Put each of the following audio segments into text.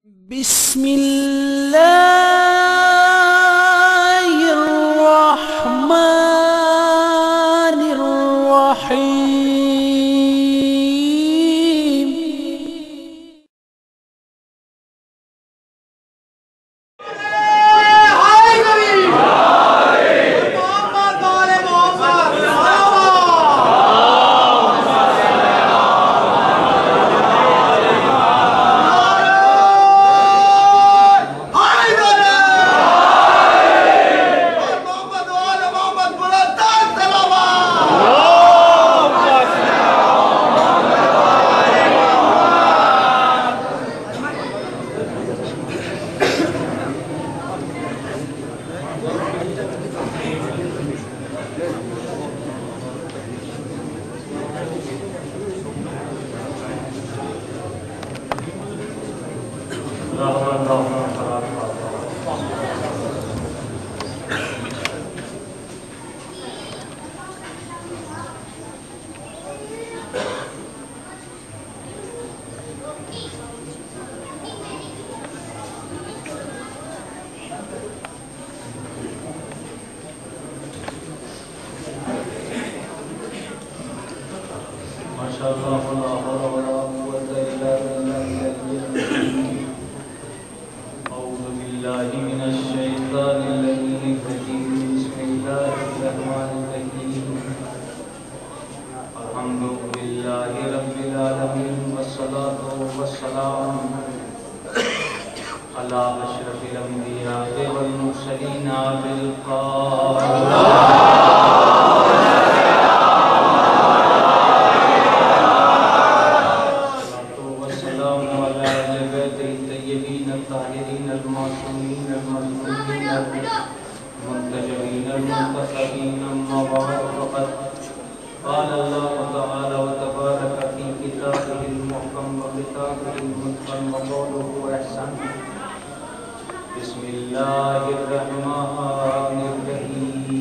بسم الله الرحمن الرحيم.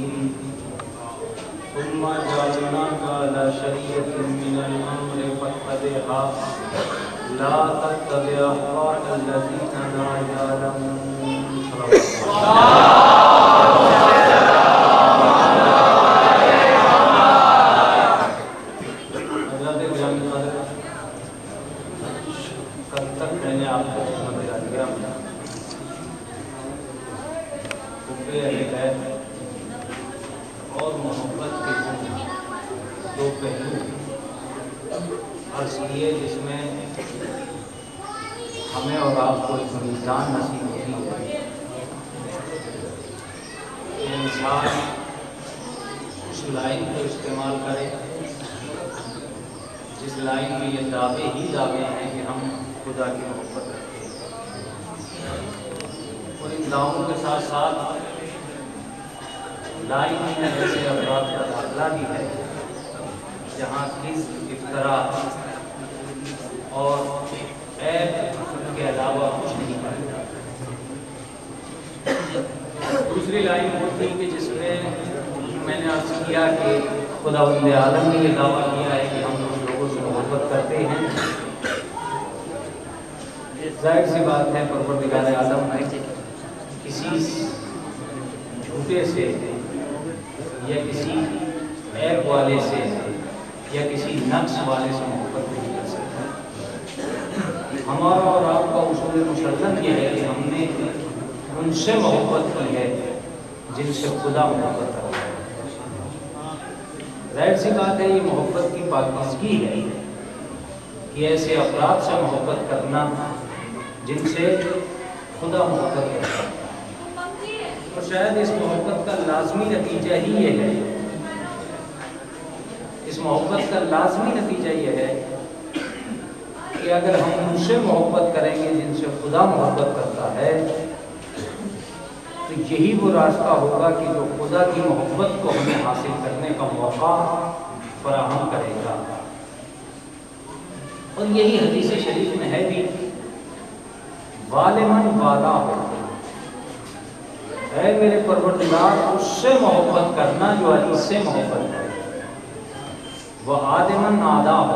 وہ آدمن آداب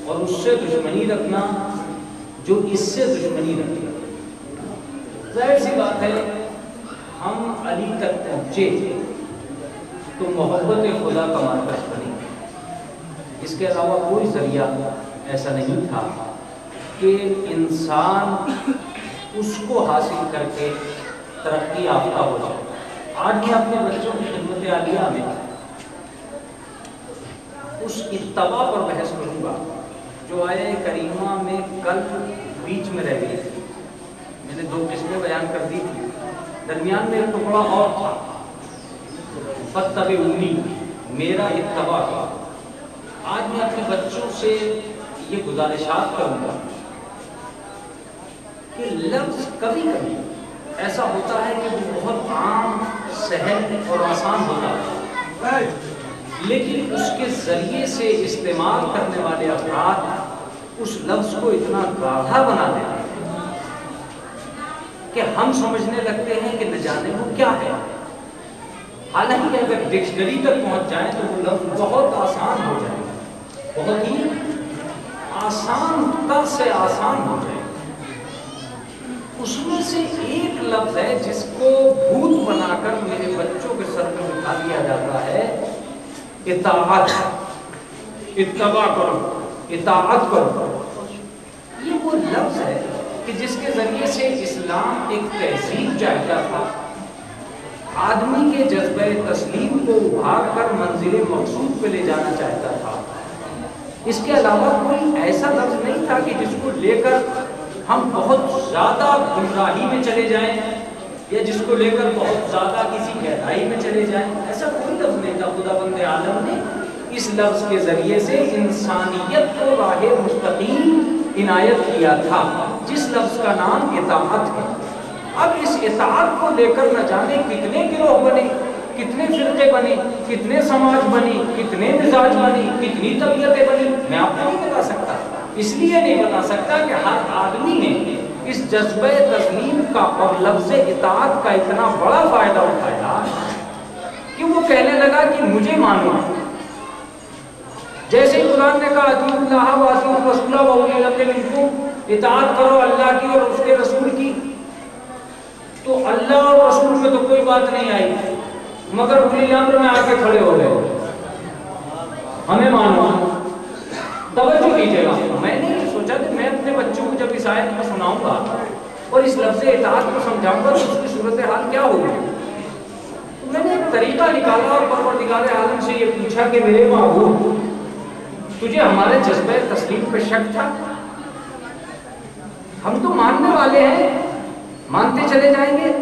اور اس سے دشمنی رکھنا جو اس سے دشمنی رکھتے ہیں. ظاہر سی بات ہے ہم علی تک پہنچے تو محبت خدا کا مرکز بنی. اس کے علاوہ کوئی ذریعہ ایسا نہیں تھا کہ انسان اس کو حاصل کر کے ترقی یافتہ ہو جائے. آج میں اپنے بچوں کی خدمت عالیہ میں اس اتباع پر بحث کروں گا جو آیہ کریمہ میں کل بیچ میں رہ گئی تھی. میں نے 2 قسمیں بیان کر دی تھی، درمیان میں ایک ٹکڑا اور تھا، فاتبعونی، میرا اتباع کا. آج میں اپنے بچوں سے یہ گزارشات کروں گا کہ لفظ کبھی کبھی ایسا ہوتا ہے کہ وہ بہت عام، سہل اور آسان ہوتا ہے، لیکن اس کے ذریعے سے استعمال کرنے والے افراد اس لفظ کو اتنا گاڑھا بنا دیتے ہیں کہ ہم سمجھنے لگتے ہیں کہ نہ جانے وہ کیا ہے. حالانکہ اگر ڈکشنری تک پہنچ جائیں تو وہ لفظ بہت آسان ہو جائے، بہت ہی آسان تر سے آسان ہو جائے. اس میں سے ایک لفظ ہے جس کو بھوت بنا کر میرے بچوں کے سر میں بٹھا دیا جاتا ہے، اطاعت. اتباع کرو، اطاعت کرو. یہ وہ لفظ ہے کہ جس کے ذریعے سے اسلام ایک تہذیب چاہتا تھا، آدمی کے جذبہ تسلیم کو ابھار کر منزل مقصود پہ لے جانا چاہتا تھا. اس کے علاوہ کوئی ایسا لفظ نہیں تھا کہ جس کو لے کر ہم بہت زیادہ گمراہی میں چلے جائیں یا جس کو لے کر بہت زیادہ کسی گہرائی میں چلے جائیں. ایسا کوئی لفظ نہیں تھا. خداوند عالم نے اس لفظ کے ذریعے سے انسانیت کو راہ مستقیم عنایت کیا تھا، جس لفظ کا نام اطاعت ہے. اب اس اطاعت کو لے کر نہ جانے کتنے گروہ بنے، کتنے فرقے بنے، کتنے سماج بنے، کتنے مزاج بنے، کتنی طبیعتیں بنی، میں آپ کو نہیں بتا سکتا. اس لیے نہیں بتا سکتا کہ ہر آدمی نے اس جذبہ تسلیم کا اور لفظ اطاعت کا اتنا بڑا فائدہ اٹھایا کہ وہ کہنے لگا کہ مجھے مانو. جیسے قرآن نے کہا اطیعوا اللہ واطیعوا الرسول واولی الامر منکم، اطاعت کرو اللہ کی اور اس کے رسول کی. تو اللہ اور رسول میں تو کوئی بات نہیں آئی، مگر اولی الامر میں آ کے کھڑے ہو گئے، ہمیں مانو. توجہ کیجیے گا، میں نے یہ سوچا کہ میں اپنے بچوں کو جب اس آیت کو سناؤں گا اور اس لفظ اطاعت کو سمجھاؤں گا تو اس کی صورتحال کیا ہوگی. میں نے ایک طریقہ نکالا اور پروردگار عالم سے یہ پوچھا کہ میرے معبود، تجھے ہمارے جذبہ تسلیم پہ شک تھا؟ ہم تو ماننے والے ہیں، مانتے چلے جائیں گے.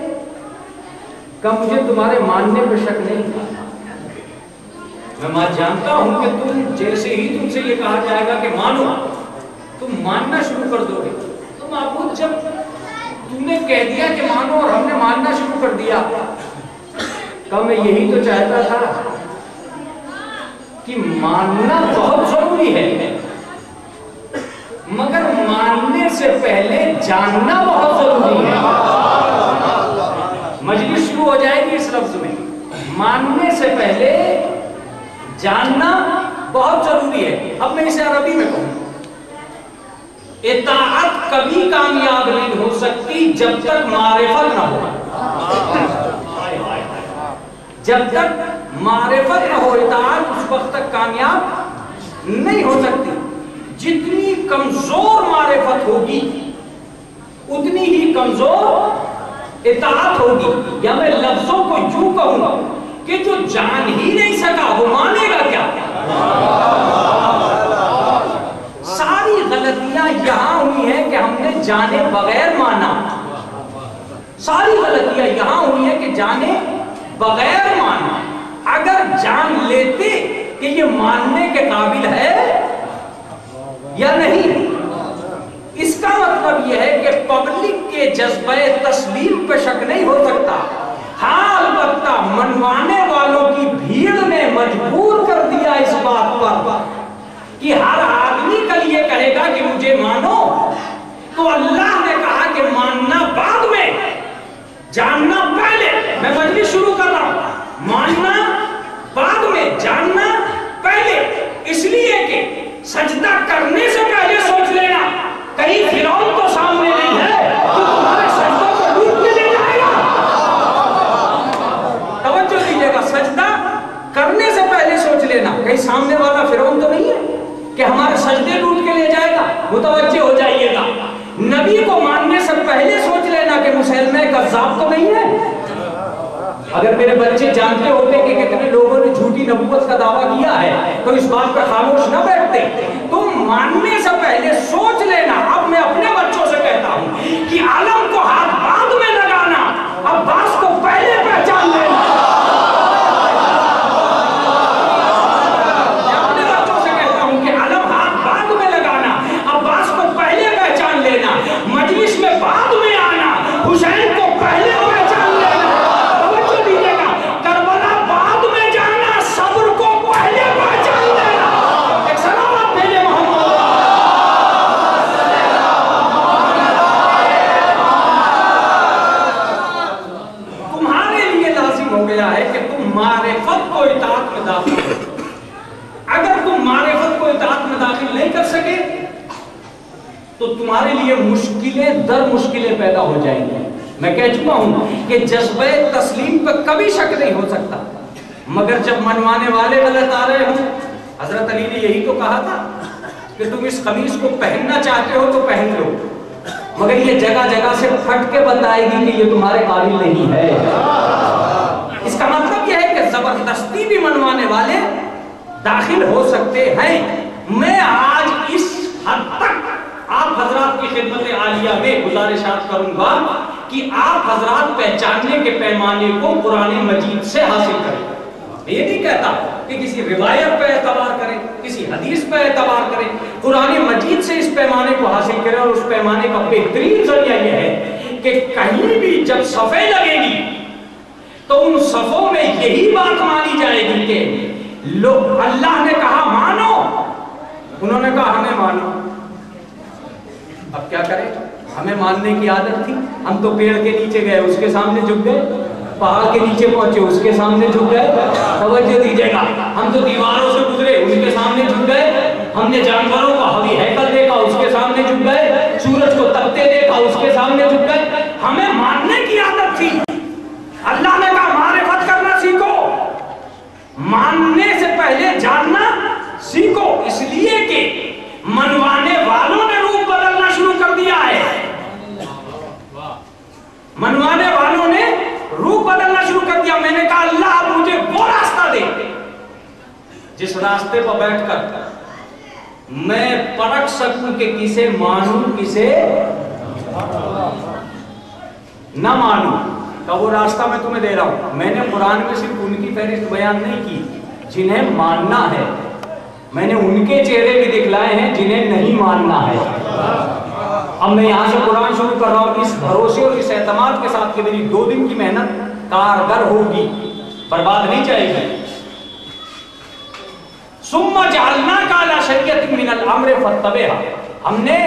کہ مجھے تمہارے ماننے پہ شک نہیں تھا. میں جانتا ہوں کہ تم جیسے ہی تم سے یہ کہا جائے گا کہ مانو، تم ماننا شروع کر دو گے. تو معبود جب تم نے کہہ دیا کہ مانو اور ہم نے ماننا شروع کر دیا، کہ میں یہی تو چاہتا تھا کہ ماننا بہت ضروری ہے، مگر ماننے سے پہلے جاننا بہت ضروری ہے. مجلس شروع ہو جائے گی اس لفظ میں، ماننے سے پہلے جاننا بہت ضروری ہے. اب میں اسے عربی میں کہوں، اطاعت کبھی کامیاب نہیں ہو سکتی جب تک معرفت نہ ہو. جب تک معرفت نہ ہو اطاعت اس وقت تک کامیاب نہیں ہو سکتی. جتنی کمزور معرفت ہوگی اتنی ہی کمزور اطاعت ہوگی. یا میں لفظوں کو یوں کہوں گا کہ جو جان ہی نہیں سکا وہ مانے گا کیا؟ ساری غلطیاں یہاں ہوئی ہیں کہ ہم نے جانے بغیر مانا. ساری غلطیاں یہاں ہوئی ہیں کہ جانے بغیر مانا. اگر جان لیتے کہ یہ ماننے کے قابل ہے یا نہیں، اس کا مطلب یہ ہے کہ پبلک کے جذبہ تسلیم پہ شک نہیں ہو سکتا. ہاں البتہ منوانے والوں کی بھیڑ نے مجبور کر دیا اس بات پر کہ ہر آدمی کل یہ کہے گا کہ مجھے مانو. تو اللہ نے کہا کہ ماننا بعد میں، جاننا پہلے. میں مجلس شروع کر رہا ہوں، ماننا بعد میں، جاننا پہلے. اس لیے کہ سجدہ کرنے سے پہلے سوچ لینا کہیں فرعون تو نبی کو ماننے سے پہلے سوچ لینا کہ مسلمہ کذاب تو نہیں ہے. اگر میرے بچے جانتے ہوتے کہ کتنے لوگوں نے جھوٹی نبوت کا دعویٰ کیا ہے تو اس بات پر خاموش نہ بیٹھتے. تم ماننے سے پہلے سوچ لینا. اب میں اپنے بچوں سے کہتا ہوں کہ عالم کو ہاتھ بعد میں لگانا، عباس کو پہلے پہچان لینا. میں اپنے بچوں سے کہتا ہوں کہ عالم ہاتھ بعد میں لگانا، عباس کو پہلے پہچان لینا، مجلس میں بعد میں آنا، حسین کو پہلے پہچان لینا. معرفت کو اطاعت میں داخل کرو. اگر تم معرفت کو اطاعت میں داخل نہیں کر سکے تو تمہارے لیے مشکلیں در مشکلیں پیدا ہو جائیں گی. میں کہہ چکا ہوں کہ جذبہ تسلیم پہ کبھی شک نہیں ہو سکتا، مگر جب منوانے والے غلط آ رہے ہوں. حضرت علی نے یہی تو کہا تھا کہ تم اس قمیص کو پہننا چاہتے ہو تو پہن لو، مگر یہ جگہ جگہ سے پھٹ کے بتائے گی کہ یہ تمہارے قابل نہیں ہے. اس کا مطلب یہ ہے کہ زبردستی بھی منوانے والے داخل ہو سکتے ہیں. میں آج اس حد تک آپ حضرات کی خدمت عالیہ میں گزارشات کروں گا کہ آپ حضرات پہچاننے کے پیمانے کو قرآن مجید سے حاصل کریں. میں یہ نہیں کہتا کہ کسی روایت پہ اعتبار کریں، کسی حدیث پہ اعتبار کریں. قرآن مجید سے اس پیمانے کو حاصل کریں. اور اس پیمانے کا بہترین ذریعہ یہ ہے کہ کہیں بھی جب صفیں لگے گی تو ان صفوں میں یہی بات مانی جائے گی کہ لوگ اللہ نے کہا مانو، انہوں نے کہا ہمیں مانو. اب کیا کریں؟ ہمیں ماننے کی عادت تھی، ہم تو پیڑ کے نیچے گئے اس کے سامنے جھک گئے، پہاڑ کے نیچے پہنچے اس کے سامنے جھک گئے. توجہ دیجیے گا، ہم تو دیواروں سے گزرے ان کے سامنے جھک گئے، ہم نے جانوروں کا حوی ہیکل دیکھا اس کے سامنے جھک گئے، سورج کو تپتے دیکھا اس کے سامنے جھک گئے. ہمیں ماننے کی عادت تھی. اللہ نے کہا معرفت کرنا سیکھو، ماننے سے پہلے جاننا سیکھو. اس لیے کہ منوانے والوں نے روپ بدلنا شروع کر دیا ہے. منوانے والوں نے روپ بدلنا شروع کر دیا. میں نے کہا اللہ اب مجھے وہ راستہ دے جس راستے پر بیٹھ کر میں پرکھ سکوں کہ کسے مانوں کسے نہ مانوں. تو وہ راستہ میں تمہیں دے رہا ہوں. میں نے قرآن میں صرف ان کی فہرست بیان نہیں کی جنہیں ماننا ہے، میں نے ان کے چہرے بھی دکھلائے ہیں جنہیں نہیں ماننا ہے. اب میں یہاں سے قرآن شروع کر رہا ہوں اس بھروسے اور اس اعتماد کے ساتھ کہ میری 2 دن کی محنت کارگر ہوگی، برباد نہیں جائے گی. ثم جعلناک علی شریعۃ من الامر فاتبعها. ہم نے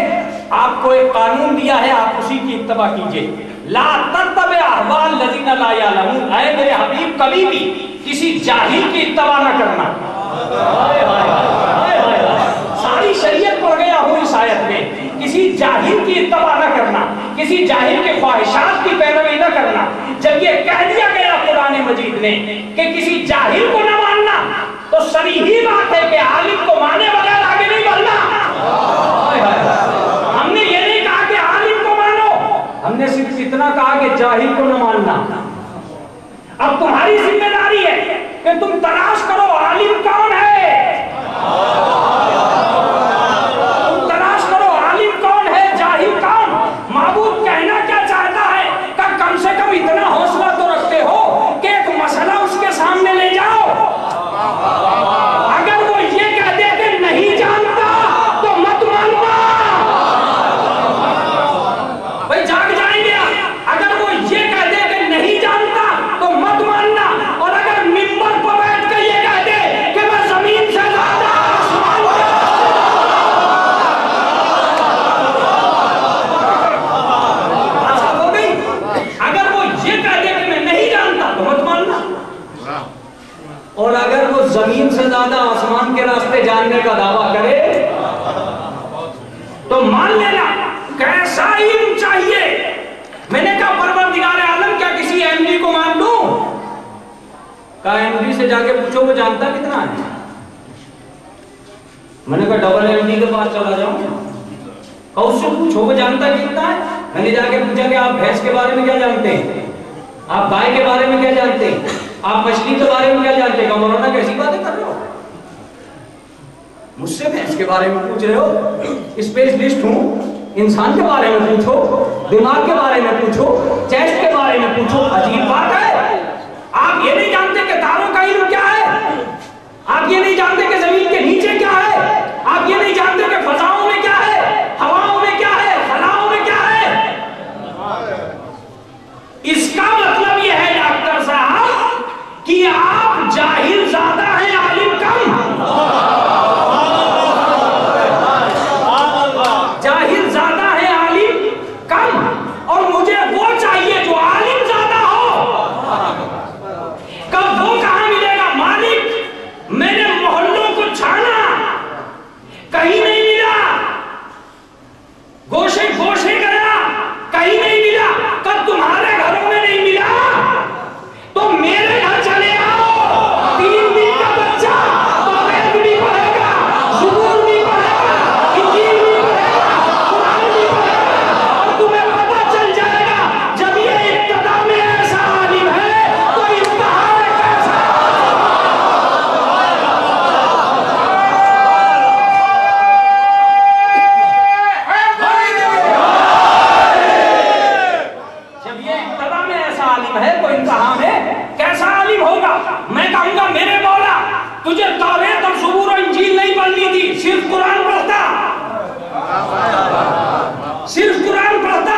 آپ کو ایک قانون دیا ہے، آپ اسی کی اتباع کیجئے. لا تتبع احواء الذین لا یعلمون. اے میرے حبیب کبھی بھی کسی جاہل کی اتباع نہ کرنا. ساری شریعت پڑھ گیا ہوں اس آیت میں. کسی جاہل کی اتباع نہ کرنا، کسی جاہل کے خواہشات کی پیروی نہ کرنا. جب یہ کہہ دیا گیا قرآن مجید نے کہ کسی جاہل کو نہ ماننا تو صریحی بات ہے کہ عالم کو مانے بغیر آگے نہیں بڑھنا. ہم نے یہ نہیں کہا کہ عالم کو مانو، ہم نے صرف اتنا کہا کہ جاہل کو نہ ماننا. اب تمہاری ذمہ داری ہے کہ تم تلاش کرو عالم کون ہے. تم تلاش کرو عالم کون ہے، جاہل کون. معبود کہنا کیا چاہتا ہے کہ کم سے کم اتنا حوصلہ تو رکھتے ہو کہ ایک مسئلہ اس کے سامنے لے جاؤ. اگر وہ یہ کہہ دے کہ نہیں جانتا تو مت ماننا. بھائی جاگ جائیں گے. اگر وہ یہ کہہ دے کہ نہیں جانتا تو مت ماننا. اور اگر ممبر پر بیٹھ کے یہ کہہ دے کہ میں زمین سے زیادہ آسمان آسان ہو گئی. اگر وہ یہ کہہ دے کہ میں نہیں جانتا تو مت ماننا. اور اگر وہ زمین سے زیادہ آسمان کے راستے جاننے کا دعویٰ کرے تو مان لینا. کیسا علم چاہیے؟ میں نے کہا پروردگار عالم کیا کسی ایم ڈی کو مان لوں؟ کہا ایم ڈی سے جا کے پوچھو وہ جانتا کتنا ہے. میں نے کہا ڈبل ایم ڈی کے پاس چلا جاؤں. اور اس سے پوچھو وہ جانتا کتنا ہے. میں نے جا کے پوچھا کہ آپ بھینس کے بارے میں کیا جانتے ہیں, آپ گائے کے بارے میں کیا جانتے ہیں, آپ مچھلی کے بارے میں کیا جانتے ہیں. مولانا کیسی باتیں کر رہے ہو, مجھ سے بھینس کے بارے میں پوچھ رہے ہو, اسپیشلسٹ ہوں, انسان کے بارے میں پوچھو, دماغ کے بارے میں پوچھو, چیسٹ کے بارے میں پوچھو. عجیب بات ہے. آپ یہ نہیں جانتے کہ تاروں کا علم کیا ہے, آپ یہ نہیں جانتے کہ زمین کے نیچے کیا ہے, آپ یہ نہیں جانتے کہ فضاؤں میں کیا ہے, ہواؤں میں کیا ہے, خلاؤں میں کیا ہے. اس کا مطلب یہ ہے ڈاکٹر صاحب کہ آپ جاہل زیادہ ہیں, عالم کم. جاہل زیادہ ہے, عالم کم. اور مجھے وہ چاہیے جو عالم زیادہ ہو. کب وہ کہاں ملے گا مالک؟ میں نے محلوں کو چھانا, کہیں نہیں ملا. گوشے گوشے گیا, کہیں نہیں ملا. کب تمہارے گھروں میں نہیں ملا تو میرے گھر چلے آؤ. 3 دن کا بچہ توریت بھی پڑھے گا, زبور بھی پڑھے گا, انجیل بھی پڑھے گا, قرآن بھی پڑھے گا, اور تمہیں پتہ چل جائے گا جب یہ ابتدا میں ایسا عالم ہے تو انتہا میں کیسا. جب یہ ابتدا میں ایسا عالم ہے تو انتہا میں کیسا عالم ہوگا. میں کہوں گا میرے مولا تجھے توریت اور زبور اور انجیل نہیں پڑھنی تھی, صرف قرآن پڑھتا, صرف قرآن پڑھتا.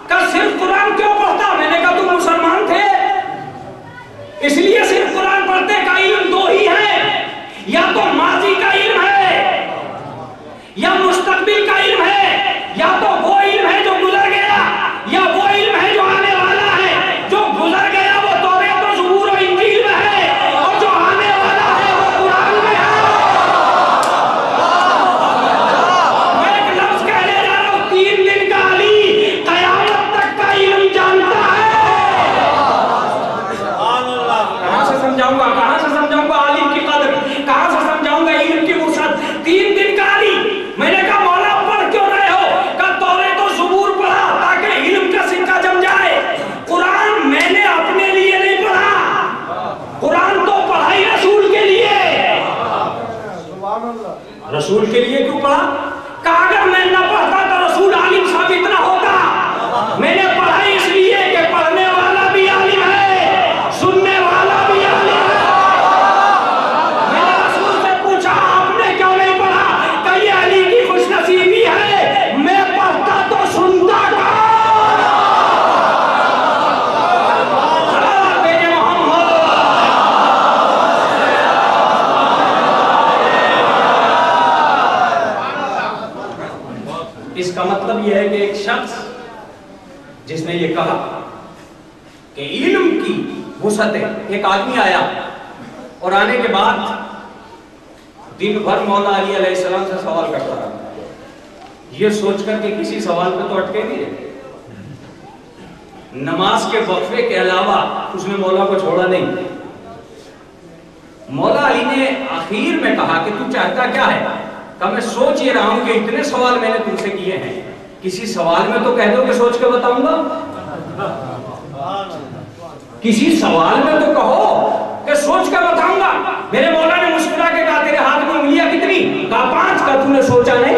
کہ صرف قرآن کیوں پڑھتا؟ میں نے کہا تم مسلمان تھے اس لیے صرف قرآن پڑھتے. کا علم 2 ہی ہے, یا تو ماضی کا علم ہے یا مستقبل کا علم ہے, یا تو وہ علم ہے جو گزر گیا یا وہ علم ہے جو آنے والا ہے. جو گزر گیا وہ توریت اور زبور اور انجیل میں ہے, اور جو آنے والا ہے وہ قرآن میں ہے. میں ایک لفظ کہنے جا رہا ہوں, 3 دن کا علی قیامت تک کا علم جانتا ہے. کہاں سے سمجھاؤں گا, کہاں سے سمجھاؤں گا عالم کی قدر, کہاں سے سمجھاؤں گا علم کی وسعت. 3 دن کا علی. میں نے کہا مولا پڑھ کیوں رہے ہو؟ کہ توریت و زبور پڑھا تاکہ علم کا سکہ جم جائے. قرآن میں نے اپنے لیے نہیں پڑھا, قرآن تو پڑھا ہی رسول کے لیے. رسول کے لیے کیوں پڑھا؟ کہ اگر میں نہ پڑھتا تو رسول عالم ثابت نہ ہوتا. میں نے پڑھا اس لیے کہ پڑھنے والا بھی عالم ہے, سننے والا بھی عالم ہے. میں نے رسول سے پوچھا آپ نے کیوں نہیں پڑھا؟ کہ یہ علی کی خوش نصیبی ہے, میں پڑھتا تو سنتا تھا. اس کا مطلب یہ ہے کہ ایک شخص جس نے یہ کہا کہ علم کی وسعت ہے. ایک آدمی آیا اور آنے کے بعد دن بھر مولا علی علیہ السلام سے سوال کرتا رہا, یہ سوچ کر کہ کسی سوال پہ تو اٹکے نہیں رہے. نماز کے وقفے کے علاوہ اس نے مولا کو چھوڑا نہیں. مولا علی نے آخر میں کہا کہ تو چاہتا کیا ہے؟ کہ میں سوچ یہ رہا ہوں کہ اتنے سوال میں نے تم سے کیے ہیں, کسی سوال میں تو کہہ دو کہ سوچ کے بتاؤں گا. کسی سوال میں تو کہو کہ سوچ کے بتاؤں گا. میرے مولا نے مسکرا کے کہا تیرے ہاتھ میں انگلیاں کتنی؟ کہا 5. کا تو نے سوچا نہیں؟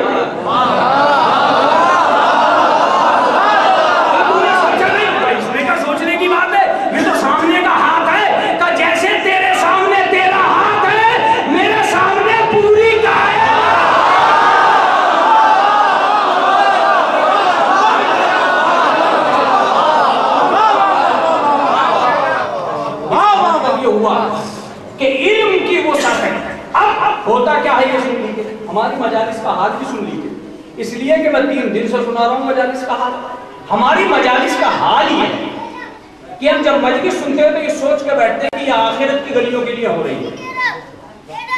اس میں کا سوچنے کی بات ہے, یہ تو سامنے کا ہاتھ ہے. کہ جیسے تیرے سامنے تیرا ہاتھ ہے, میرے سامنے پوری کا ہے. کہ علم کی وہ ساتھ ہے. اب ہوتا کیا ہے یہ سن لیجیے, ہماری مجالس کا حال بھی سن لیجیے, اس لیے کہ میں 3 دن سے سنا رہا ہوں مجالس کا حال. ہماری مجالس کا حال یہ ہے کہ ہم جب مجلس سنتے ہیں تو یہ سوچ کے بیٹھتے ہیں کہ یہ آخرت کی گلیوں کے لیے ہو رہی ہے.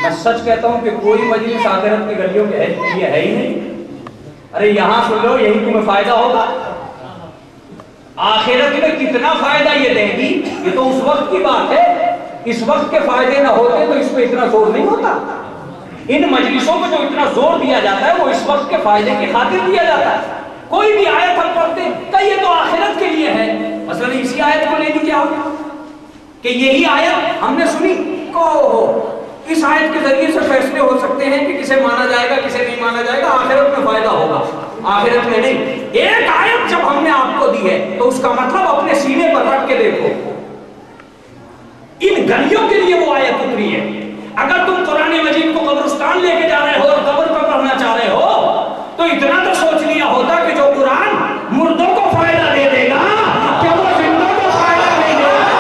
میں سچ کہتا ہوں کہ کوئی مجلس آخرت کی گلیوں کے لیے ہے ہی نہیں. ارے یہاں سن لو, یہی تمہیں فائدہ ہوگا. آخرت میں کتنا فائدہ یہ دیں گی یہ تو اس وقت کی بات ہے. اس وقت کے فائدے نہ ہوتے تو اس پہ اتنا زور نہیں ہوتا. ان مجلسوں کو جو اتنا زور دیا جاتا ہے وہ اس وقت کے فائدے کی خاطر دیا جاتا ہے. کوئی بھی آیت ہم پڑھتے ہیں کہ یہ تو آخرت کے لیے ہے، مثلا اسی آیت کو لے لیجیے آپ کہ یہی آیت ہم نے سنی کو اس آیت کے ذریعے سے فیصلے ہو سکتے ہیں کہ کسے مانا جائے گا کسے نہیں مانا جائے گا، آخرت میں فائدہ ہوگا آخرت میں نہیں. ایک آیت جب ہم نے آپ کو دی ہے تو اس کا مطلب اپنے سینے پر رکھ کے دیکھو، ان گلیوں کے لیے وہ آیت اتری ہے. اگر تم قرآن مجید کو قبرستان لے کے جا رہے ہو اور قبر پر پڑھنا چاہ رہے ہو تو اتنا تو سوچ لیا ہوتا کہ جو قرآن مردوں کو فائدہ دے دے گا کیا وہ زندوں کو فائدہ نہیں دے گا.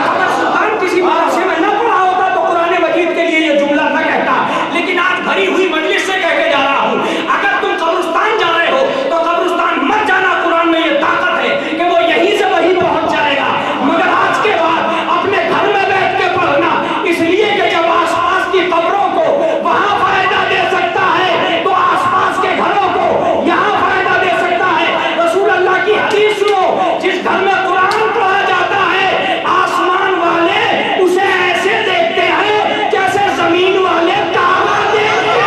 قبرستان کسی مدرسے میں نہ پڑھا ہوتا تو قرآن مجید کے لیے یہ جملہ نہ کہتا، لیکن آج بھری ہوئی مجلس سے کہہ کے جا رہا ہوں اگر تم قبرستان جا رہے ہو تو قبرستان مت جانا. قرآن میں یہ طاقت ہے کہ وہ یہیں سے وہیں پہنچ جائے گا، مگر آج کے بعد اپنے گھر میں بیٹھ کے پڑھنا، اس لیے کہ جب آس پاس کی قبروں کو وہاں فائدہ دے سکتا ہے تو آس پاس کے گھروں کو یہاں فائدہ دے سکتا ہے. رسول اللہ کی حدیث سنو، جس گھر میں قرآن پڑھا جاتا ہے آسمان والے اسے ایسے دیکھتے ہیں جیسے زمین والے کعبہ دیکھتے ہیں.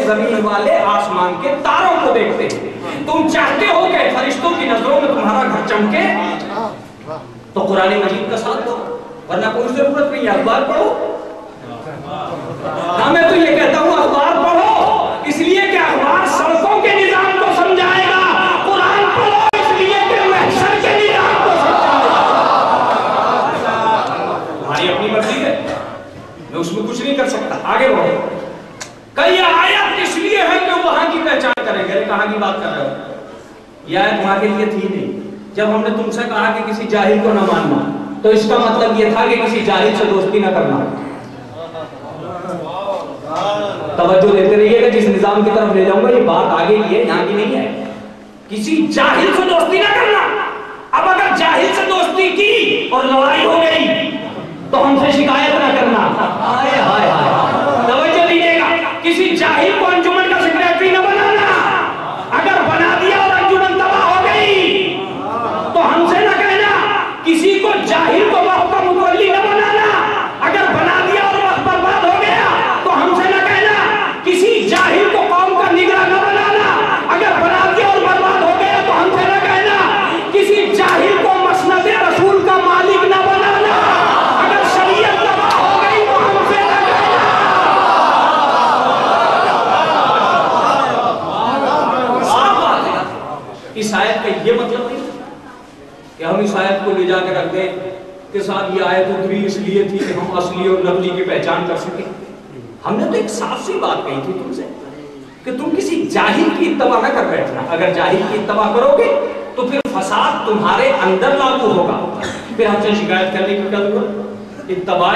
زمین والے آسمان کے تاروں کو دیکھتے ہیں. تم چاہتے ہو کہ فرشتوں کی نظروں میں تمہارا گھر چمکے تو قرآن مجید کا ساتھ دو، ورنہ کوئی ضرورت نہیں ہے. اخبار پڑھو. ہاں میں تو یہ کہتا ہوں اخبار پڑھو اس لیے کہ اخبار سڑکوں کے نظام کو سمجھائے گا، قرآن پڑھو اس لیے کہ محشر کے نظام کو سمجھائے گا. تمہاری اپنی مرضی ہے، میں اس میں کچھ نہیں کر سکتا. آگے بڑھو. یہ آیت اس لیے ہے کہ وہاں کی پہچان کریں گے. کہاں کی بات کر رہے ہو؟ یہ آیت وہاں کے لیے تھی نہیں. جب ہم نے تم سے کہا کہ کسی جاہل کو نہ ماننا تو اس کا مطلب یہ تھا کہ کسی جاہل سے دوستی نہ کرنا. توجہ دیتے رہیے کہ جس نظام کی طرف لے جاؤں گا یہ بات آگے کی ہے، یہاں کی نہیں ہے. کسی جاہل سے دوستی نہ کرنا. اب اگر جاہل سے دوستی کی اور لڑائی ہو گئی تو ہم سے شکایت نہ کرنا. ہائے ہائے ہائے. توجہ دیجیے گا، کسی جاہل کو انجمن کا سیکریٹری نہ بنانا. اگر بنا دیا اور انجمن تباہ ہو گئی تو ہم سے نہ کہنا. کسی کو جاہل کو وقت کا متولی نہ بنانا. اگر بنا دیا اور وقت برباد ہو گیا تو ہم سے نہ کہنا. کسی جاہل کو قوم کا نگراں نہ بنانا. اگر بنا دیا اور برباد ہو گیا تو ہم سے نہ کہنا. کسی جاہل کو مسند رسول کا مالک نہ بنانا. اگر شریعت تباہ ہو گئی تو ہم سے نہ کہنا. اس آیت کا یہ مطلب نہیں کہ ہم اس آیت کو لے جا کے رکھ دیں کہ صاحب یہ آیت اتری اس لیے تھی کہ ہم اصلی اور نقلی کی پہچان کر سکیں. ہم نے تو ایک صاف سی بات کہی تھی تم سے کہ تم کسی جاہل کی اتباع نہ کر بیٹھنا. اگر جاہل کی اتباع کرو گے تو پھر فساد تمہارے اندر لاگو ہوگا. پھر ہم سے شکایت کرنے کی کیا ضرورت؟ اتباع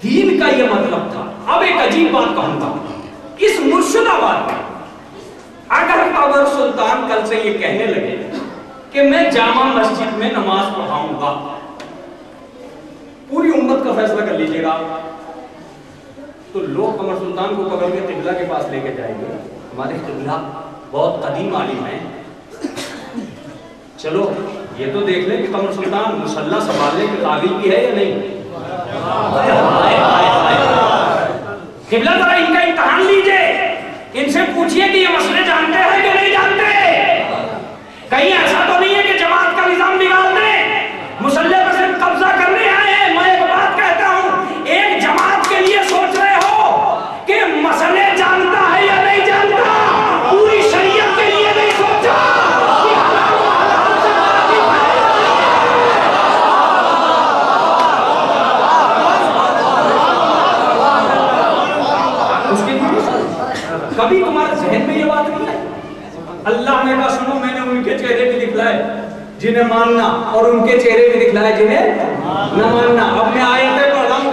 دین کا یہ مطلب تھا. اب ایک عجیب بات کہوں گا، اس مرشد آباد میں اگر قمر سلطان کل سے یہ کہنے لگے کہ میں جامع مسجد میں نماز پڑھاؤں گا، پوری امت کا فیصلہ کر لیجیے گا، تو لوگ قمر سلطان کو پکڑ کے قبلہ کے پاس لے کے جائیں گے. ہمارے قبلہ بہت قدیم عالم ہیں، چلو یہ تو دیکھ لیں کہ قمر سلطان مصلی سنبھالنے کے قابل بھی ہے یا نہیں. قبلہ ذرا ان کا امتحان لیجئے، ان سے پوچھئے کہ یہ مسئلے جانتے ہیں کہ نہیں جانتے. کہیں ایسا تو نہیں ہے کہ جماعت کا نظام بگاڑ دیں، مصلی پر صرف قبضہ کرنے آئے ہیں. میں ایک بات کہتا ہوں، ایک جماعت کے لیے سوچ رہے ہو کہ مسئلے جانتا ہے یا نہیں جانتا، پوری شریعت کے لیے نہیں سوچا. کبھی تمہارے ذہن میں یہ بات نہیں ہے؟ اللہ نے کہا سنو، میں نے ان کے چہرے بھی دکھلائے جنہیں ماننا اور ان کے چہرے بھی دکھلائے جنہیں نہ ماننا. اب میں آیتیں پڑھ رہا ہوں،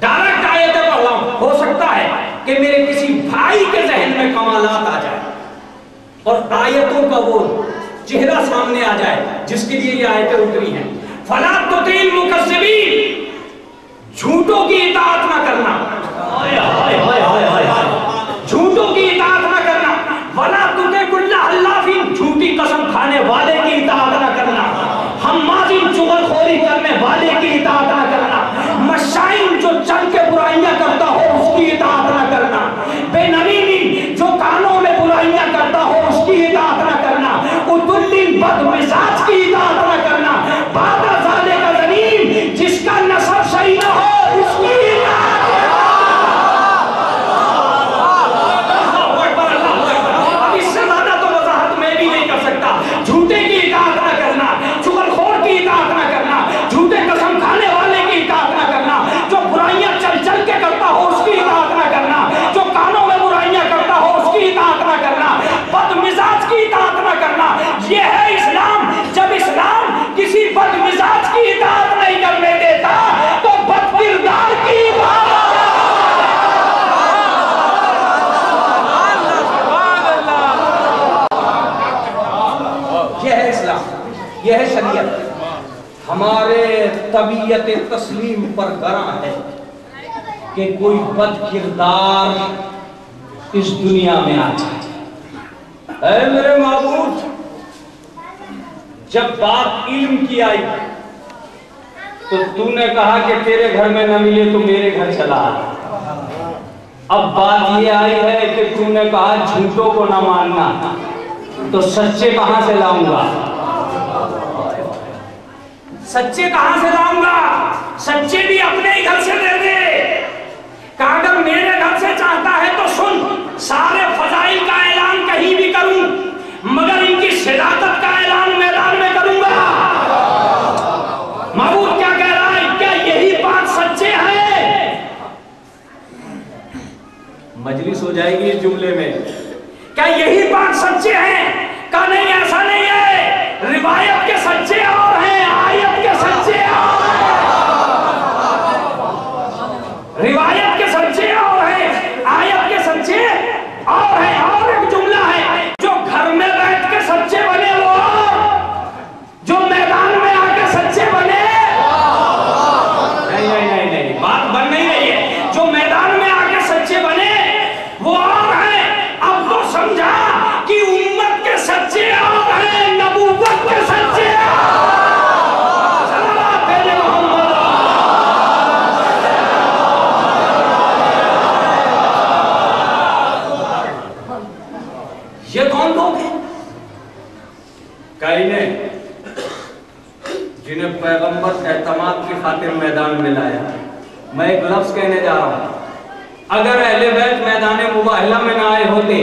ڈائریکٹ آیتیں پڑھ رہا ہوں. ہو سکتا ہے کہ میرے کسی بھائی کے ذہن میں کمالات آ جائے. اور آیتوں کا وہ چہرہ سامنے آ جائے جس کے لیے یہ آیتیں اتری ہیں. فَلَا تُطِعِ الْمُكَذِّبِينَ، جھوٹوں کی اطاعت نہ کرنا، جھوٹوں کی اطاعت نہ کرنا. وَلَا تُطِعْ كُلَّ حَلَّافٍ، جھوٹی قسم کھانے والے کی اطاعت نہ کرنا. حماد چغلخوری کرنے والے کی اطاعت نہ کرنا. مشائن جو چل کے برائیاں کرتا ہو اس کی اطاعت نہ کرنا. بے نمیم جو کانوں میں برائیاں کرتا ہو اس کی اطاعت نہ کرنا. عتل بد مزاج کی اطاعت نہ کرنا. بعد ذالک زنیم، جس کا نسب صحیح نہ ہو اس کی اطاعت. اب اس سے زیادہ تو وضاحت میں بھی نہیں کر سکتا. جھوٹے کی اطاعت نہ کرنا، چغلخور کی اطاعت نہ کرنا، جھوٹے قسم کھانے والے کی اطاعت نہ کرنا، جو برائیاں چل چل کے کرتا ہو اس کی اطاعت نہ کرنا، جو کانوں میں برائیاں کرتا ہو اس کی اطاعت نہ کرنا، بد مزاج کی اطاعت نہ کرنا. یہ ہے اسلام. جب اسلام کسی بد مزاج کی اطاعت نہیں کرنے دیتا تو بد کردار کی اطاعت. یہ ہے اسلام، یہ ہے شریعت. ہمارے طبیعت تسلیم پر گراں ہے کہ کوئی بد کردار اس دنیا میں آ جائے. اے میرے معبود، جب بات علم کی آئی تو نے کہا کہ تیرے گھر میں نہ ملے تو میرے گھر چلا آ. اب بات یہ آئی ہے کہ نے کہا جھوٹوں کو نہ ماننا، تو سچے کہاں سے لاؤں گا؟ سچے کہاں سے لاؤں گا؟ سچے بھی اپنے ہی گھر سے دے دے. کہ اگر میرے گھر سے چاہتا ہے تو سن، سارے فضائل کا اعلان کہیں بھی کروں مگر ان کی صداقت کا اعلان میدان میں کروں گا. معبود کیا کہہ رہا ہے؟ کیا یہی بات سچے ہیں؟ مجلس ہو جائے گی اس جملے میں. کیا یہی بات سچے ہیں؟ کہ نہیں، ایسا نہیں ہے. روایت کے سچے اور ہیں، آیت کے سچے اور ہیں. روایت کے سچے اور ہیں، آیت کے سچے اور ہیں. اور ایک جملہ ہے، جو گھر میں بیٹھ کے سچے بنے وہ اور جو میدان میں آ کے سچے بنے. نہیں نہیں نہیں نہیں، بات بن نہیں رہی ہے. جو میدان میں آ کے سچے بنے وہ اور ہیں. اب تو سمجھا کہ امت کے سچے اور ہیں، نبوت کے سچے یہ کون لوگ ہیں؟ کئی نے جنہیں پیغمبر اعتماد کی خاطر میدان میں لایا. میں ایک لفظ کہنے جا رہا ہوں، اگر اہل بیت میدان مباہلہ میں نہ آئے ہوتے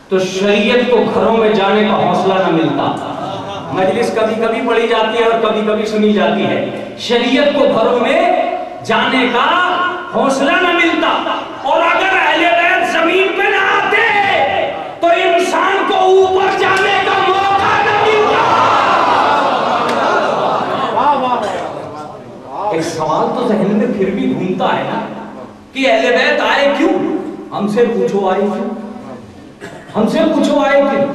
تو شریعت کو گھروں میں جانے کا حوصلہ نہ ملتا. مجلس کبھی کبھی پڑھی جاتی ہے اور کبھی کبھی سنی جاتی ہے. شریعت کو گھروں میں جانے کا حوصلہ نہ ملتا. اور اگر اہل بیت زمین پہ نہ آتے تو انسان کو اوپر جانے کا موقع نہ ملتا. ایک سوال تو ذہن میں پھر بھی گھومتا ہے نا کہ اہل بیت آئے کیوں؟ ہم سے پوچھو آئے کیوں؟ ہم سے پوچھو آئے کیوں؟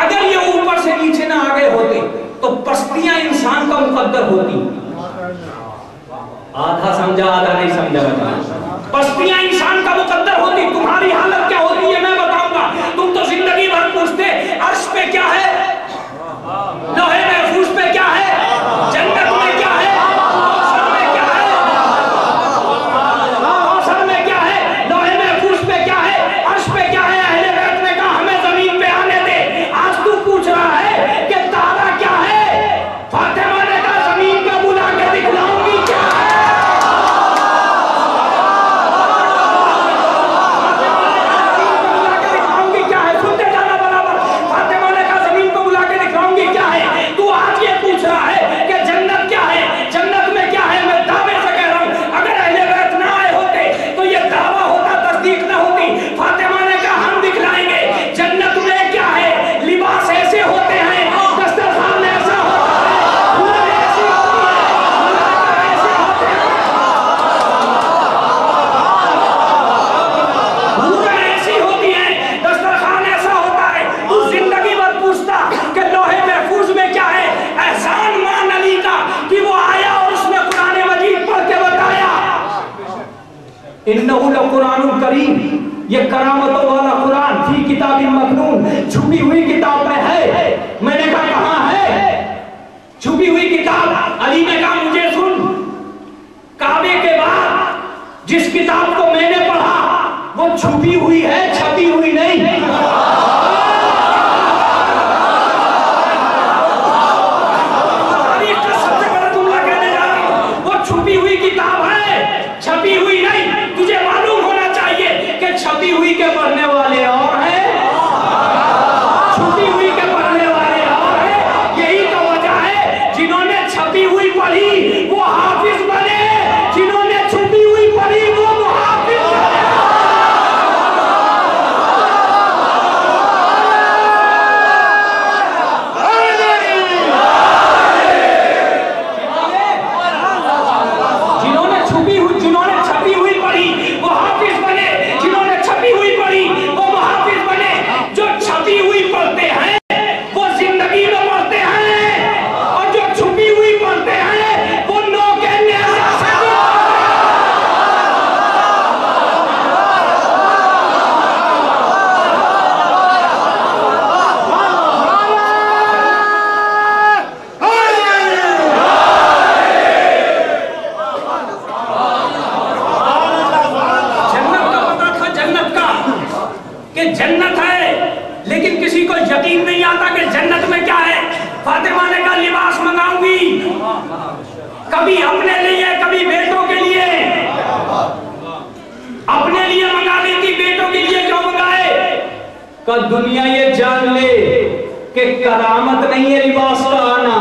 اگر یہ اوپر سے نیچے نہ آگے ہوتے تو پستیاں انسان کا مقدر ہوتی. آدھا سمجھا آدھا نہیں سمجھا. پستیاں انسان کا مقدر ہوتی. تمہاری حالت کیا ہوتی ہے میں بتاؤں گا. تم تو زندگی بھر پوچھتے عرش پہ کیا ہے، لوہے محفوظ پہ کیا ہے، جنت میں کیا ہے، کوثر میں کیا ہے، کوثر میں کیا ہے، لوہے محفوظ پہ کیا ہے، عرش پہ کیا ہے. اہل بیت نے کہا ہمیں زمین پہ آنے دے. آج تو پوچھ رہا ہے کہ تارا کیا ہے. فاطمہ نے کہا زمین پہ بلا کے دکھلاؤں گی کیا ہے. انہ لقرآن کریم، یہ کرامتوں والا قرآن فی کتاب مکنون، چھپی ہوئی کتاب میں ہے۔ میں نے کہا کہاں ہے چھپی ہوئی کتاب؟ علی نے کہا مجھے سن، کعبے کے بعد جس کتاب کو میں نے پڑھا وہ چھپی ہوئی ہے، چھپی ہوئی نہیں۔ وہ چھپی ہوئی کتاب ہے، چھپی ہوئی نہیں۔ تجھے معلوم ہونا چاہیے کہ چھپی ہوئی کے پڑھنے والے اور ہیں، چھپی ہوئی کے پڑھنے والے اور ہیں۔ یہی تو وجہ ہے جنہوں نے چھپی ہوئی پڑھی وہ حافظ بنے، جنہوں نے چھپی ہوئی پڑھی وہ محافظ بنے۔ جنہوں نے چھپی ہوئی پڑھی وہ حافظ بنے، جنہوں نے چھپی ہوئی پڑھی وہ محافظ بنے۔ جو چھپی ہوئی پڑھتے ہیں وہ زندگی میں پڑھتے ہیں، اور جو چھپی ہوئی پڑھتے ہیں وہ نو کے نیزے سے بھی کہ جنت ہے، لیکن کسی کو یقین نہیں آتا کہ جنت میں کیا ہے۔ فاطمہ نے کہا لباس منگاؤں گی، کبھی اپنے لیے کبھی بیٹوں کے لیے، اپنے لیے منگا لیتی، بیٹوں کے لیے کیوں منگائے؟ کہ دنیا یہ جان لے کہ کرامت نہیں ہے لباس کا آنا،